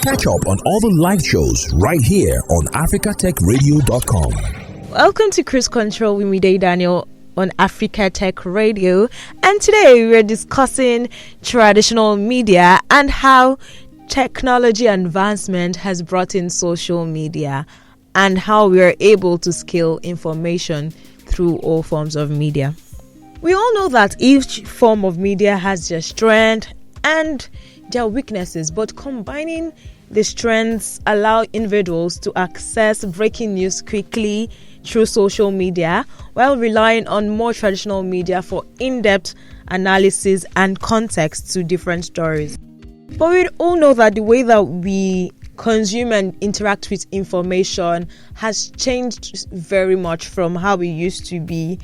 Catch up on all the live shows right here on africatechradio.com. Welcome to Cruise Control with me, Day Daniel, on Africa Tech Radio. And today we're discussing traditional media and how technology advancement has brought in social media and how we are able to scale information through all forms of media. We all know that each form of media has their strength and their weaknesses, but combining the strengths allow individuals to access breaking news quickly through social media while relying on more traditional media for in-depth analysis and context to different stories. But we all know that the way that we consume and interact with information has changed very much from how we used to be.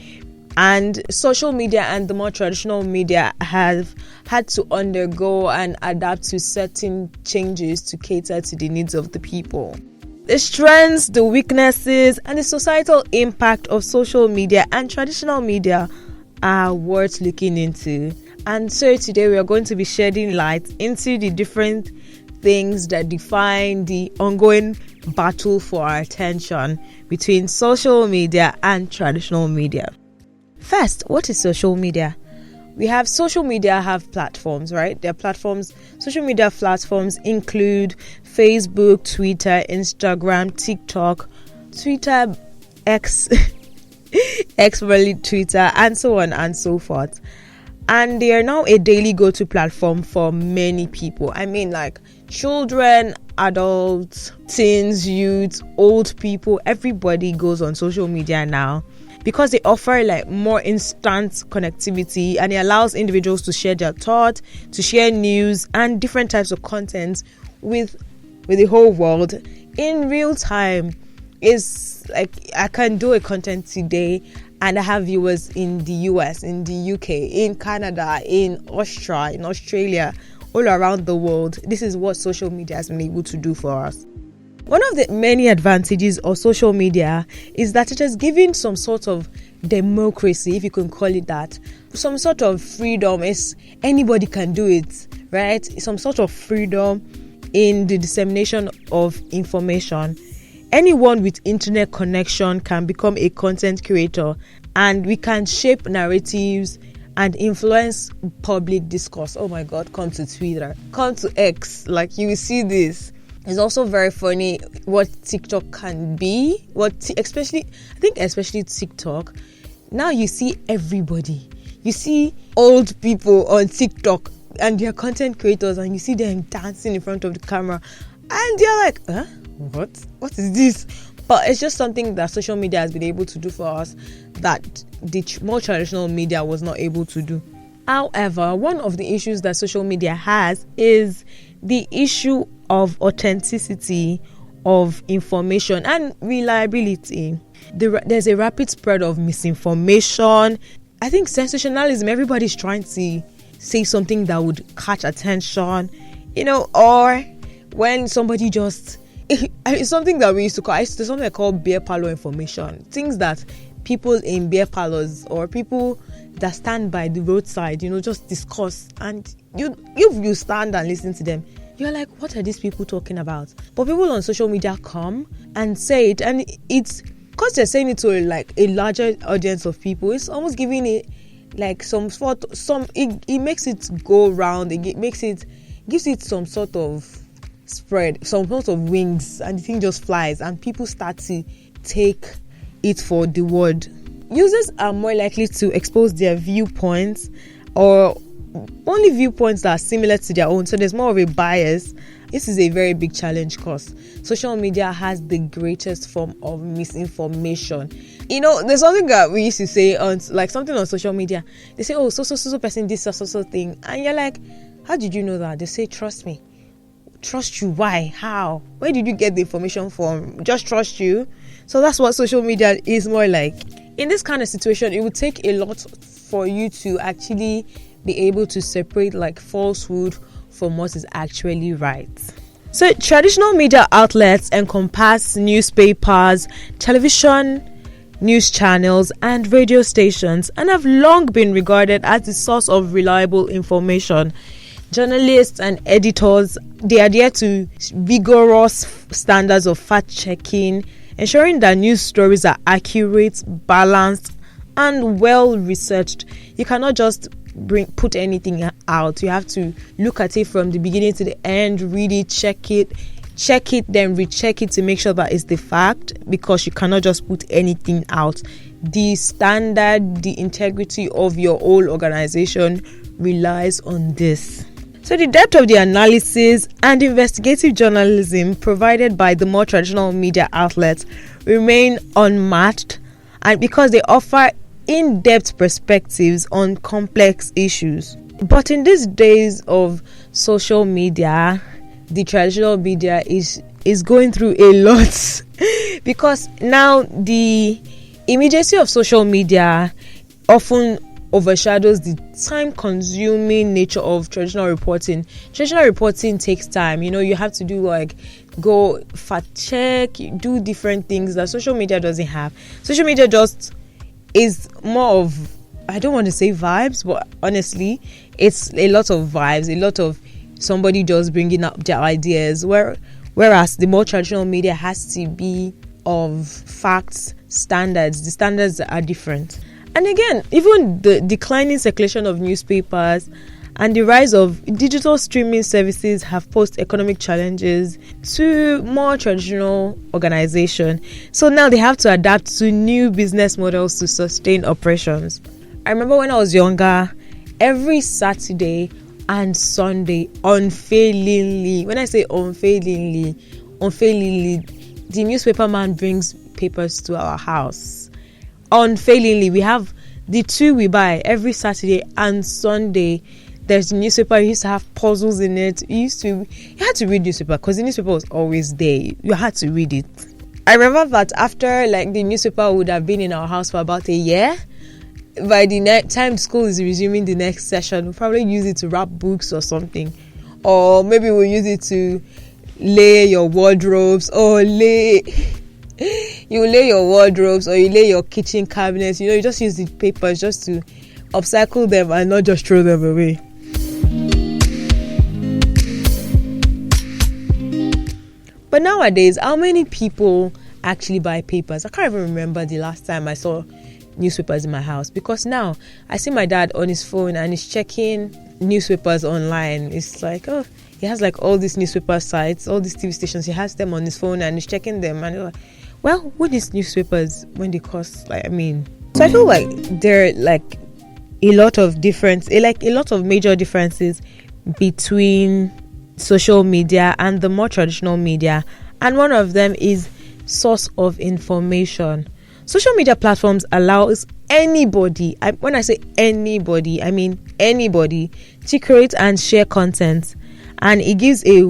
And social media and the more traditional media have had to undergo and adapt to certain changes to cater to the needs of the people. The strengths, the weaknesses, and the societal impact of social media and traditional media are worth looking into. And so today we are going to be shedding light into the different things that define the ongoing battle for our attention between social media and traditional media. First, what is social media? We have social media have platforms, right? Their platforms, social media platforms include Facebook, Twitter, Instagram, TikTok, Twitter, X, formerly Twitter, and so on and so forth. And they are now a daily go-to platform for many people. I mean, like children, adults, teens, youth, old people, everybody goes on social media now, because they offer like more instant connectivity and it allows individuals to share their thoughts, to share news and different types of content with the whole world in real time. It's like I can do a content today and I have viewers in the US, in the UK, in Canada, in Austria, in Australia, all around the world. This is what social media has been able to do for us. One of the many advantages of social media is that it has given some sort of democracy, if you can call it that, some sort of freedom. Anybody can do it, right? Some sort of freedom in the dissemination of information. Anyone with internet connection can become a content creator, and we can shape narratives and influence public discourse. Oh my God, come to Twitter, come to X, like you will see this. It's also very funny what TikTok can be. Especially TikTok. Now you see everybody. You see old people on TikTok and they're content creators, and you see them dancing in front of the camera, and they're like, what? What is this? But it's just something that social media has been able to do for us that the more traditional media was not able to do. However, one of the issues that social media has is the issue of authenticity of information and reliability. There's a rapid spread of misinformation. I think sensationalism, everybody's trying to say something that would catch attention, or when somebody just, it's something that we used to call, there's something I call beer parlor information. Things that people in beer parlors or people that stand by the roadside, just discuss, and you stand and listen to them. You're like, what are these people talking about? But people on social media come and say it, and it's because they're saying it to a larger audience of people. It's almost giving it like it makes it go round. Gives it some sort of spread, some sort of wings, and the thing just flies, and people start to take it for the word. Users are more likely to expose their viewpoints or only viewpoints that are similar to their own, so there's more of a bias. This is a very big challenge because social media has the greatest form of misinformation. There's something that we used to say on something on social media. They say, oh, so person this so thing, and you're like, how did you know that? They say, trust me. Trust you? Why? How? Where did you get the information from? Just trust you. So that's what social media is more like. In this kind of situation, it would take a lot for you to actually be able to separate falsehood from what is actually right. So traditional media outlets encompass newspapers, television, news channels, and radio stations, and have long been regarded as the source of reliable information. Journalists and editors, they adhere to vigorous standards of fact checking, ensuring that news stories are accurate, balanced, and well researched. You cannot just put anything out. You have to look at it from the beginning to the end, read it, check it, then recheck it to make sure that it's the fact, because you cannot just put anything out. The standard, the integrity of your whole organization relies on this. So the depth of the analysis and investigative journalism provided by the more traditional media outlets remain unmatched, and because they offer in-depth perspectives on complex issues. But in these days of social media, the traditional media is going through a lot because now the immediacy of social media often overshadows the time-consuming nature of traditional reporting. Traditional reporting takes time. You have to do go fact check, do different things that social media doesn't have. Social media just is more of, I don't want to say vibes, but honestly, it's a lot of vibes, a lot of somebody just bringing up their ideas. Whereas the more traditional media has to be of facts, standards. The standards are different. And again, even the declining circulation of newspapers and the rise of digital streaming services have posed economic challenges to more traditional organizations. So now they have to adapt to new business models to sustain operations. I remember when I was younger, every Saturday and Sunday, unfailingly, when I say unfailingly, the newspaper man brings papers to our house. Unfailingly, we have the two we buy every Saturday and Sunday. There's a newspaper. It used to have puzzles in it. You had to read newspaper because the newspaper was always there. You had to read it. I remember that after the newspaper would have been in our house for about a year, by the time school is resuming the next session, we'll probably use it to wrap books or something, or maybe we'll use it to lay your wardrobes, or you lay your wardrobes, or you lay your kitchen cabinets. You just use the papers just to upcycle them and not just throw them away. But nowadays, how many people actually buy papers? I can't even remember the last time I saw newspapers in my house, because now I see my dad on his phone and he's checking newspapers online. It's he has all these newspaper sites, all these TV stations, he has them on his phone and he's checking them, and well, what is newspapers when they cost so I feel like there are a lot of major differences between social media and the more traditional media, and one of them is source of information. Social media platforms allows anybody, when I say anybody, I mean anybody, to create and share content, and it gives a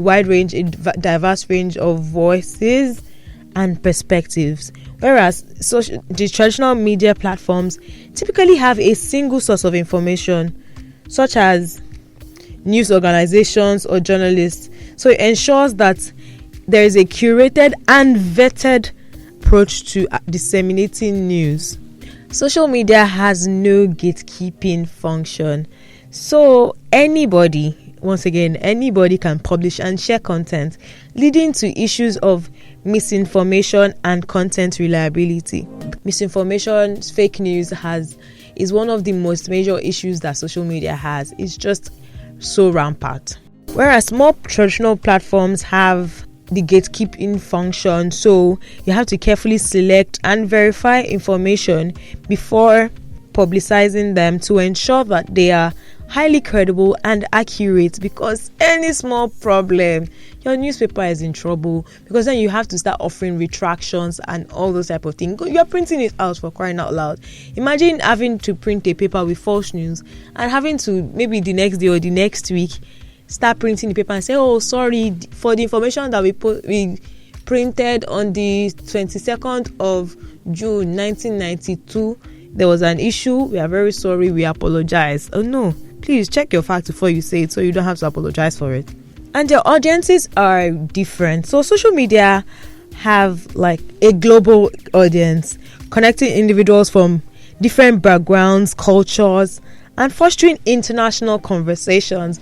diverse range of voices and perspectives. Whereas the traditional media platforms typically have a single source of information, such as news organizations or journalists. So it ensures that there is a curated and vetted approach to disseminating news. Social media has no gatekeeping function. So anybody can publish and share content, leading to issues of misinformation and content reliability. Misinformation, fake news is one of the most major issues that social media has. It's just so rampant. Whereas more traditional platforms have the gatekeeping function, so you have to carefully select and verify information before publicizing them to ensure that they are highly credible and accurate, because any small problem, your newspaper is in trouble, because then you have to start offering retractions and all those type of things. You're printing it out, for crying out loud. Imagine having to print a paper with false news and having to maybe the next day or the next week start printing the paper and say, oh, sorry, for the information that we printed on the 22nd of June 1992, there was an issue. We are very sorry. We apologize. Oh no, please check your facts before you say it, so you don't have to apologize for it. And their audiences are different. So social media have a global audience, connecting individuals from different backgrounds, cultures, and fostering international conversations.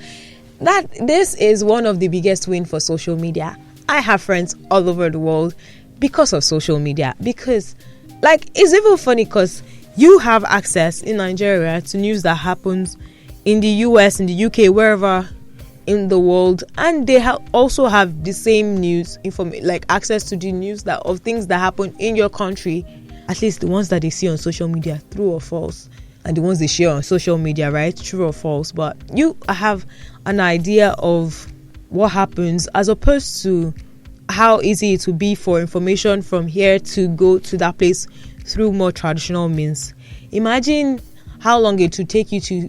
that this is one of the biggest win for social media. I have friends all over the world because of social media. Because, like, it's even funny because you have access in Nigeria to news that happens in the US, in the UK, wherever in the world, and they also have the same news like access to the news that of things that happen in your country, at least the ones that they see on social media, true or false, and the ones they share on social media, right, true or false. But you have an idea of what happens, as opposed to how easy it would be for information from here to go to that place through more traditional means. Imagine how long it would take you to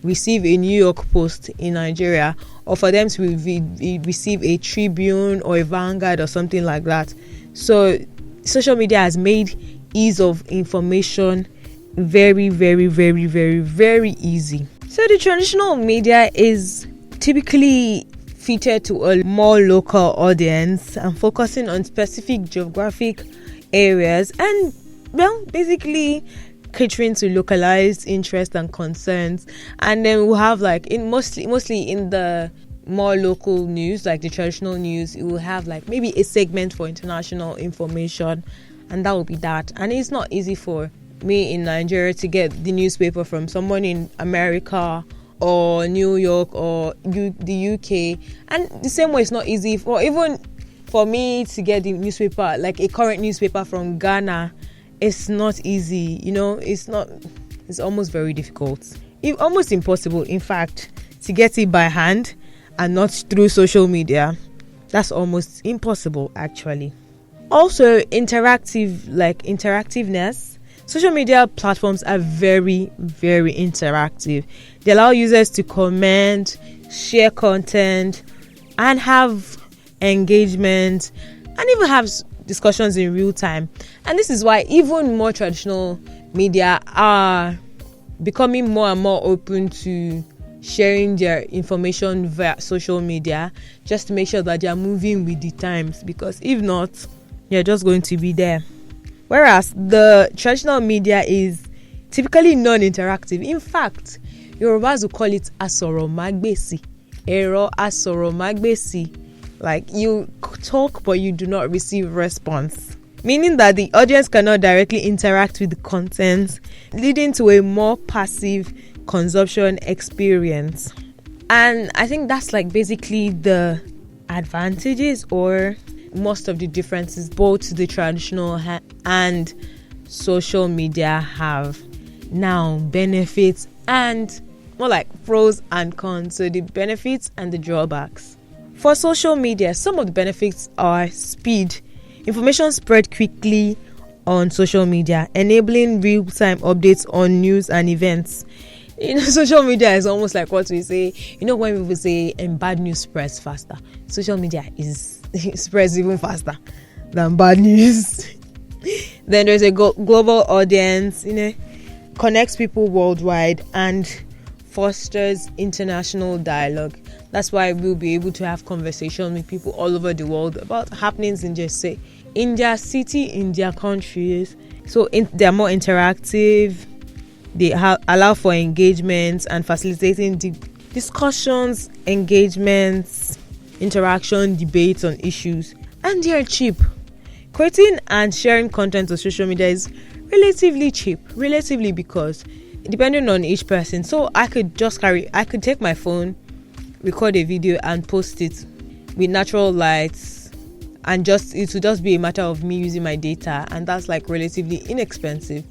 receive a New York Post in Nigeria, or for them to receive a Tribune or a Vanguard or something like that. So social media has made ease of information very, very, very, very, very easy. So the traditional media is typically featured to a more local audience and focusing on specific geographic areas, and basically catering to localized interests and concerns. And then we'll have like mostly in the more local news, like the traditional news, it will have like maybe a segment for international information, and that will be that. And it's not easy for me in Nigeria to get the newspaper from someone in America or New York or the UK, and the same way it's not easy for me to get the newspaper, like a current newspaper from Ghana. It's not easy, it's almost very difficult, almost impossible, in fact, to get it by hand and not through social media. That's almost impossible, actually. Also, interactiveness. Social media platforms are very, very interactive. They allow users to comment, share content, and have engagement, and even have discussions in real time. And this is why even more traditional media are becoming more and more open to sharing their information via social media, just to make sure that they are moving with the times, because if not, you're just going to be there. Whereas the traditional media is typically non-interactive. In fact, Yorubas will call it asoromagbesi. Ero asoromagbesi. Like, you talk but you do not receive response, meaning that the audience cannot directly interact with the content, leading to a more passive consumption experience. And I think that's like basically the advantages or most of the differences both the traditional and social media have. Now, benefits and more like pros and cons. So the benefits and the drawbacks. For social media, some of the benefits are speed. Information spread quickly on social media, enabling real-time updates on news and events. Social media is almost like what we say. When people say bad news spreads faster, social media spreads even faster than bad news. Then there's a global audience, connects people worldwide and fosters international dialogue. That's why we'll be able to have conversation with people all over the world about happenings in just say in their city, in their countries. So they're more interactive. They allow for engagements and facilitating discussions, engagements, interaction, debates on issues. And they are cheap. Creating and sharing content on social media is relatively cheap. Relatively, because depending on each person. So I could take my phone, record a video and post it with natural lights, and it will just be a matter of me using my data, and that's like relatively inexpensive.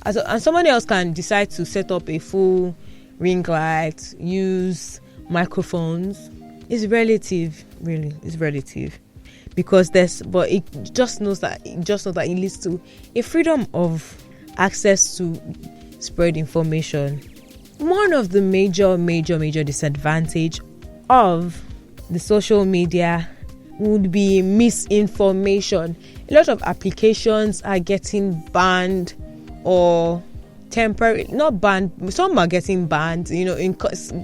And someone else can decide to set up a full ring light, use microphones. It's relative, really. It's relative, because it just knows that it leads to a freedom of access to spread information. One of the major disadvantage of the social media would be misinformation. A lot of applications are getting banned or temporary, not banned. Some are getting banned,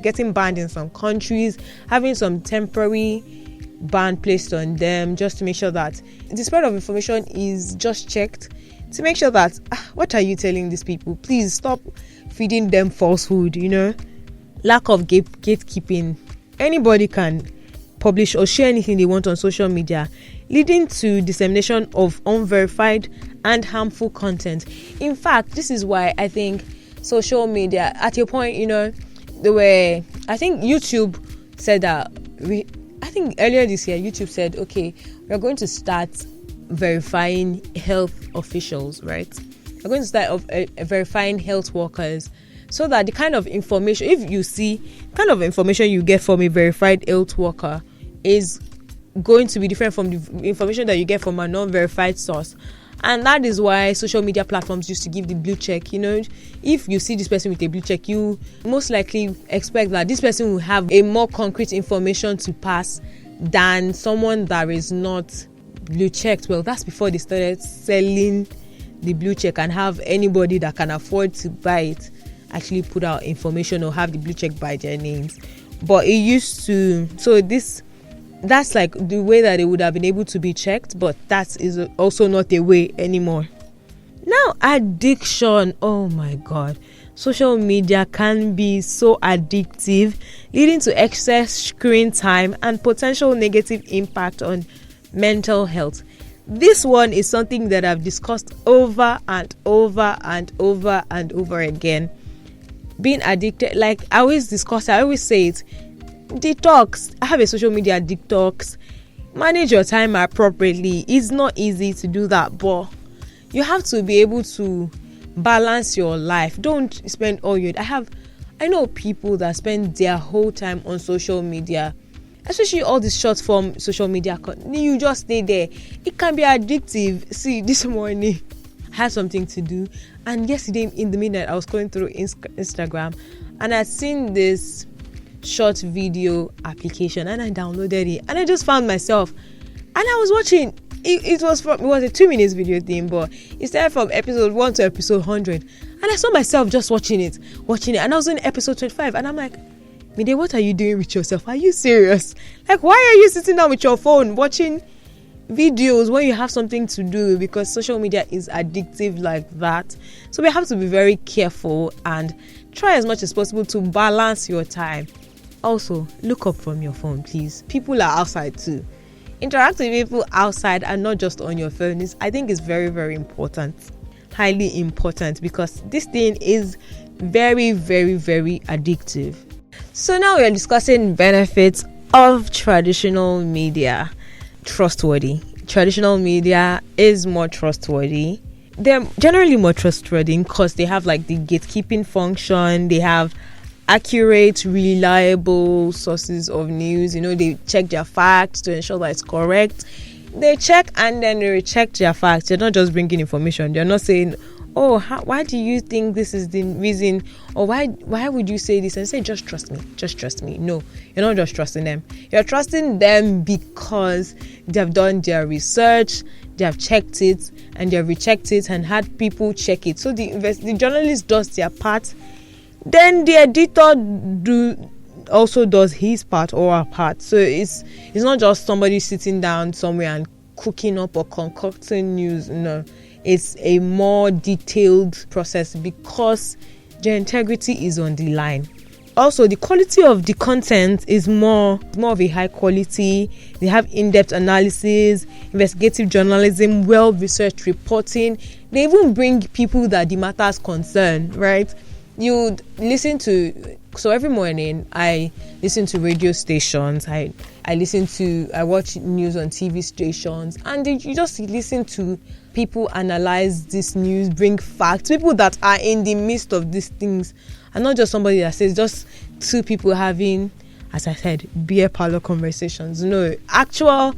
getting banned in some countries, having some temporary ban placed on them, just to make sure that the spread of information is just checked, to make sure that what are you telling these people? Please stop feeding them falsehood. Lack of gatekeeping anybody can publish or share anything they want on social media, leading to dissemination of unverified and harmful content. In fact, this is why I think social media, at your point, I think YouTube said that I think earlier this year, YouTube said, okay, we're going to start verifying health officials, right? We're going to start verifying health workers, so that the kind of information, if you see kind of information you get from a verified health worker is going to be different from the information that you get from a non-verified source. And that is why social media platforms used to give the blue check. If you see this person with a blue check, you most likely expect that this person will have a more concrete information to pass than someone that is not blue checked. Well, that's before they started selling the blue check and have anybody that can afford to buy it actually put out information or have the blue check by their names. But it used to, that's like the way that they would have been able to be checked, but that is also not a way anymore. Now, addiction. Oh my God. Social media can be so addictive, leading to excess screen time and potential negative impact on mental health. This one is something that I've discussed over and over and over and over again. Being addicted, like I always say it, detox. I have a social media detox. Manage your time appropriately. It's not easy to do that, but you have to be able to balance your life. Don't spend all your I know people that spend their whole time on social media, especially all this short form social media content. You just stay there. It can be addictive. See, this morning I had something to do, and yesterday in the midnight I was going through Instagram and I'd seen this short video application and I downloaded it and I just found myself, and I was watching it was a 2 minutes video thing, but it started from episode 1 to episode 100, and I saw myself just watching it, and I was in episode 25, and I'm like, Mide, what are you doing with yourself? Are you serious? Like, why are you sitting down with your phone watching videos when you have something to do? Because social media is addictive like that. So we have to be very careful and try as much as possible to balance your time. Also, look up from your phone, please. People are outside too. Interact with people outside and not just on your phone. I think it's very, very important. Highly important, because this thing is very, very, very addictive. So now we are discussing benefits of traditional media. Trustworthy. Traditional media is more trustworthy. They're generally more trustworthy because they have like the gatekeeping function. They have accurate, reliable sources of news. They check their facts to ensure that it's correct. They check and then they recheck their facts. They're not just bringing information. They're not saying, why do you think this is the reason, or why would you say this, and say just trust me. No, you're not just trusting them. You're trusting them because they have done their research, they have checked it, and they have rechecked it and had people check it. So the journalist does their part, then the editor also does his part or her part. So it's not just somebody sitting down somewhere and cooking up or concocting news. No, it's a more detailed process because their integrity is on the line. Also, the quality of the content is more of a high quality. They have in-depth analysis, investigative journalism, well-researched reporting. They even bring people that the matters concern, right? You listen to, so every morning I listen to radio stations, I watch news on TV stations, and you just listen to people analyze this news, bring facts, people that are in the midst of these things, and not just somebody that says just two people having, as I said, beer parlor conversations. No, actual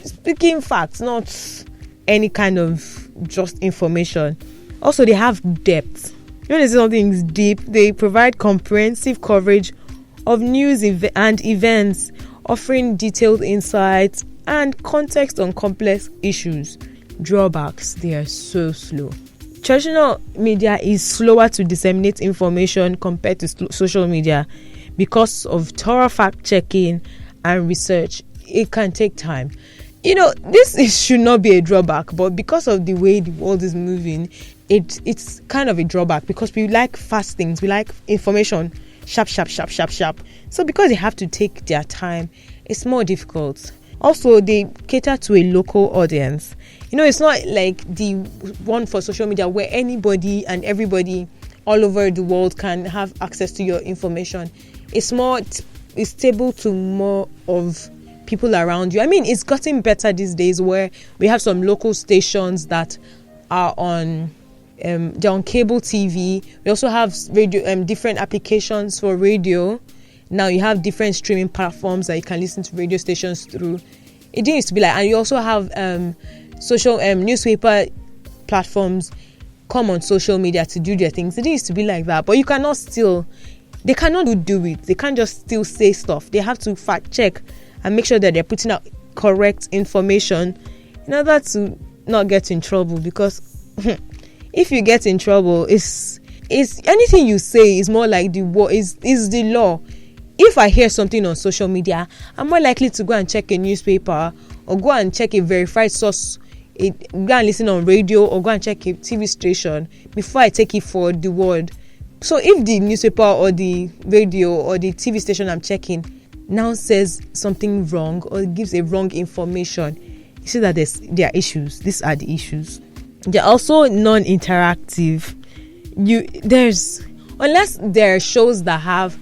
speaking facts, not any kind of just information. Also, they have depth. When they say something's deep, they provide comprehensive coverage of news and events, offering detailed insights and context on complex issues. Drawbacks: they are so slow. Traditional media is slower to disseminate information compared to social media because of thorough fact-checking and research. It can take time. This should not be a drawback, but because of the way the world is moving, it's kind of a drawback because we like fast things. We like information sharp. So because they have to take their time, it's more difficult. Also, they cater to a local audience. It's not like the one for social media where anybody and everybody all over the world can have access to your information. It's stable to more of people around you. It's gotten better these days where we have some local stations that are on they're on cable TV. We also have radio, different applications for radio. Now you have different streaming platforms that you can listen to radio stations through. It didn't used to be like, and you also have social newspaper platforms come on social media to do their things. It didn't used to be like that, but they cannot do it. They can't just still say stuff. They have to fact check and make sure that they're putting out correct information in order to not get in trouble. Because if you get in trouble, it's anything you say is more like is the law. If I hear something on social media, I'm more likely to go and check a newspaper or go and check a verified source, go and listen on radio or go and check a TV station before I take it for the word. So if the newspaper or the radio or the TV station I'm checking now says something wrong or gives a wrong information, you see that there are issues. These are the issues. They're also non-interactive. Unless there are shows that have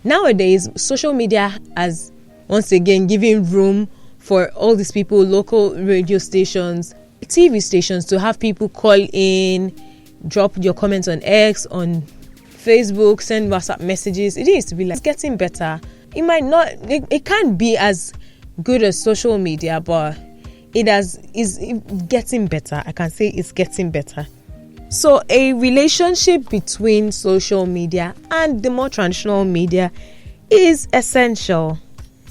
nowadays social media has once again given room for all these people, local radio stations, TV stations, to have people call in, drop your comments on X, on Facebook, send WhatsApp messages. It used to be like, it's getting better. It can't be as good as social media, but is getting better. I can say it's getting better. So a relationship between social media and the more traditional media is essential.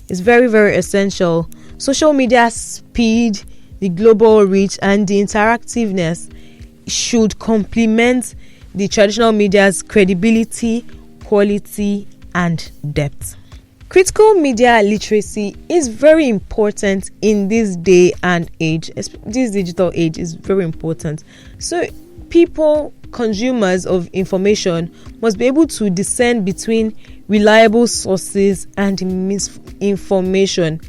It's very, very essential. Social media speed, the global reach, and the interactiveness should complement the traditional media's credibility, quality, and depth. Critical media literacy is very important in this day and age. This digital age is very important. So people, consumers of information, must be able to discern between reliable sources and misinformation,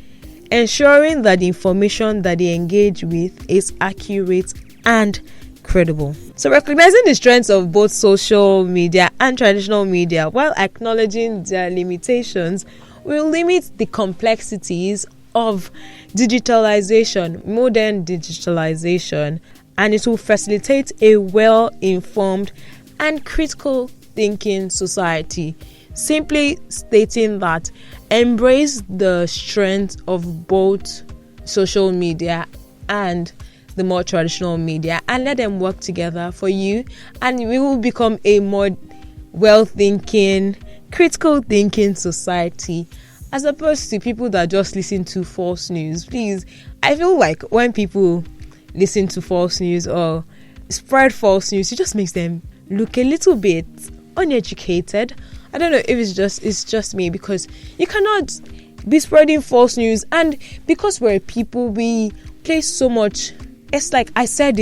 ensuring that the information that they engage with is accurate and credible. So recognizing the strengths of both social media and traditional media while acknowledging their limitations will limit the complexities of modern digitalization, and it will facilitate a well-informed and critical thinking society. Simply stating that, embrace the strength of both social media and the more traditional media and let them work together for you, and we will become a more well-thinking, critical thinking society, as opposed to people that just listen to false news. Please, I feel like when people listen to false news or spread false news, it just makes them look a little bit uneducated. I don't know if it's just me, because you cannot be spreading false news, and because we're people, we place so much. It's like, I said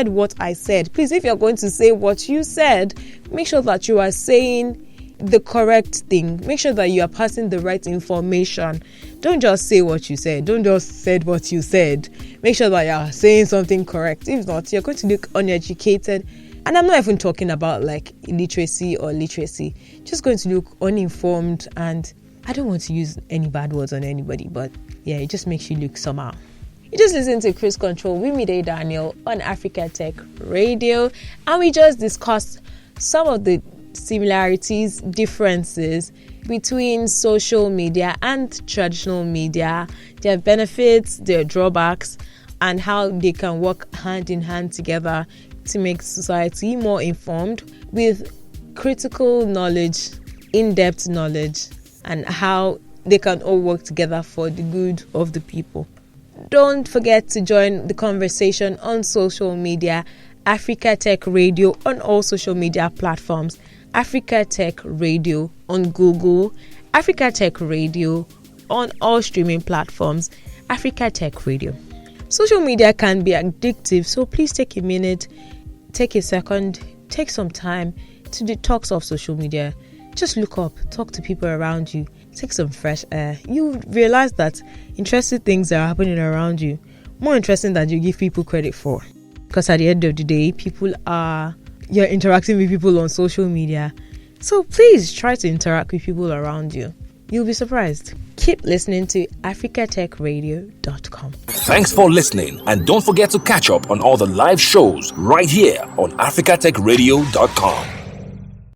what I said. Please, if you're going to say what you said, make sure that you are saying the correct thing. Make sure that you are passing the right information. Don't just say what you said. Don't just say what you said. Make sure that you are saying something correct. If not, you're going to look uneducated. And I'm not even talking about like illiteracy or literacy. Just going to look uninformed, and I don't want to use any bad words on anybody, but yeah, it just makes you look somehow. You just listen to Cruise Control with me, Daniel, on Africa Tech Radio, and we just discussed some of the similarities, differences between social media and traditional media, their benefits, their drawbacks, and how they can work hand in hand together to make society more informed with critical knowledge, in-depth knowledge, and how they can all work together for the good of the people. Don't forget to join the conversation on social media, Africa Tech Radio on all social media platforms, Africa Tech Radio on Google, Africa Tech Radio on all streaming platforms, Africa Tech Radio. Social media can be addictive, so please take a minute, take a second, take some time, to detox off social media. Just look up, talk to people around you, take some fresh air. You realize that interesting things are happening around you, more interesting than you give people credit for. Because at the end of the day, you're interacting with people on social media. So please try to interact with people around you. You'll be surprised. Keep listening to africatechradio.com. Thanks for listening, and don't forget to catch up on all the live shows right here on africatechradio.com.